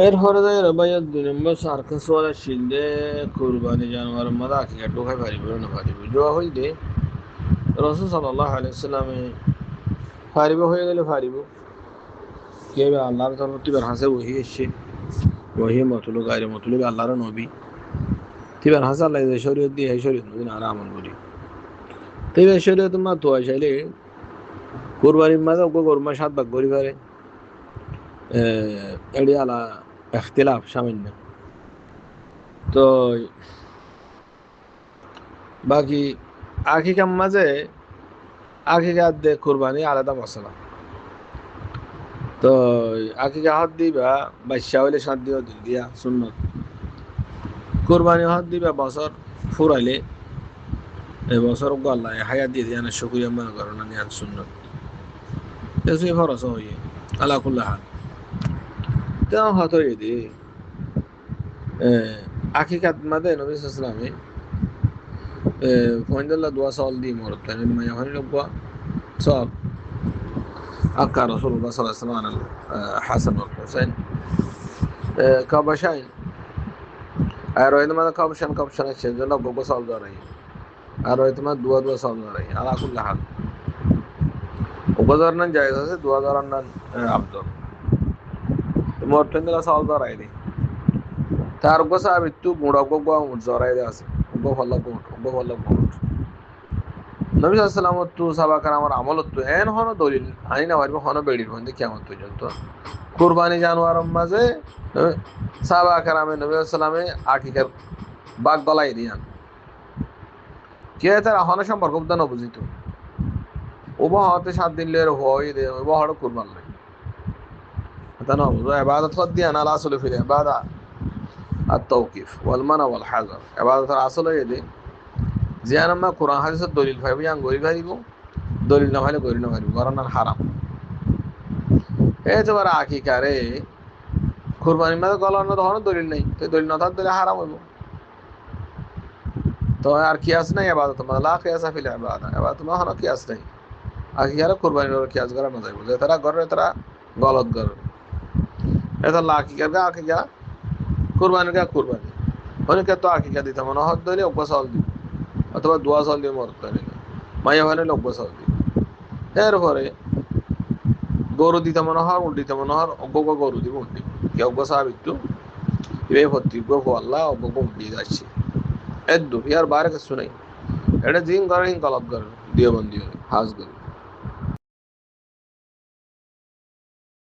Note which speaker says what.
Speaker 1: এরপরে যাই ভাইয়া 2 নম্বর সার্কাস ওয়ালা শিলদে কুরবানি জানোয়ার মাদা আকিকা ঢোকাই পারিব না পারিব জোয়া হইলে রসুল সাল্লাল্লাহু আলাইহি সাল্লামে পারিব হয়ে গেলে পারিব কে আল্লাহর তরফ থেকে হাসে ওহি এসে ওহি মতলুব গায়রে মতলুব আল্লাহর নবী তিবার হাসা আল্লাহ যে শরীয়ত দিয়ে এই শরীয়ত মদিন আর আমল করি তবে শরীয়ত মা তো চাইলে কুরবানির মাঝে ওগো গরমা 7 ভাগ করি পারে এডি আলা اختلاف সামান্য তো বাকি আকিকার মাঝে আকিকা দে কুরবানি আলাদা মশলা তো আকিকা হাত দিবা বাদশা হইলে 7 দিন দিয়া সুন্নত কুরবানি হাত দিবা বছর ফুরাইলে এই বছর আল্লাহ হায়াত দিয়ে দিয়া না শুকরিয়া মনে করো না নিয়ান সুন্নত এসে ফরজ হইয়ে আলা কুল্লা হাল তো হত এদি আকিকাত মাঝে নবী সাল্লাল্লাহু আলাইহি ফয়ন্দুল্লাহ দোয়া সল দি মরত তাই মায়া হনি লগবা সল আকা রাসূলুল্লাহ সাল্লাল্লাহু আলাইহি ওয়াসাল্লাম হাসান ওয়াল হুসাইন কাবাশাইন আর ওই তোমার কাবশান আছে জন্য গোগো সল ধরে আর ওই তোমার দুয়া সল ধরে আলা কুল্লা হাল ওগো ধরনা জায়েজ আছে দুয়া ধরনা আব্দুল মরত ফয়ন্দুল্লাহ সল ধরে দি তার গো সাহাবী তু গুড়া গোগো ধরে দি আছে ওগো ফল্লা গোট ওগো ফল্লা গোট নবী সাল্লাল্লাহু আলাইহি ওয়াসাল্লাম সাহাবা کرامর আমলত তো এন হন দলিল আনি না পারবে হন বেড়ির মধ্যে কিয়ামত পর্যন্ত কুরবানি জানোয়ার মাঝে সাহাবা کرامে নবী সাল্লাল্লাহু আলাইহি আকিকার বাগ গলাই দিয়ান কে তার হন সম্পর্ক উদ্দান বুঝিত ওবা হতে 7 দিন লের হয় দে ওবা হড় কুরবান নাই তানা বুঝো ইবাদত কর দিয়ান আলা আসল ফিল ইবাদা التوقيف والمنع والحذر عبادت الاصل يدي জিয়ানামা কোরআন হাদিসের দলিল ভাইবো ইয়াং গরি ভাইবো দলিল না হলে গরি না ভাইবো কারণ আর হারাম এই তো আর আকিকারে কুরবানির মাঝে গলানো ধরনের দলিল নেই তো দলিল না থাকলে হারাম হইব তো আর কিয়াস নাই ইবাদত মানে লা কিয়াসা ফিল ইবাদা ইবাদত মানে হলো কিয়াস নাই আকিকারে কুরবানির কিয়াস করা না যাইবো যে তারা করে তারা গলত করে এটা লা আকিকা কুরবানির কা কুরবানি অনেকে তো আকিকা দিতে মনে হদ দলে উপসল দি অথবা দোয়া সল দিয়ে মরতে নেই মাইয়া হলে লোক বসাল দি এরপরে গরু দিতে মনে হয় উল্টিতে মনে হয় অজ্ঞ গরু দিব উল্টি কেউ সাহাবিত্তু ইবে ভর্তি গো আল্লাহ অজ্ঞ উল্টি যাচ্ছে এর দু ইয়ার বাইরে কিছু নাই এটা জিন করে গলত করে দিয়ে বন্দি হাজ করে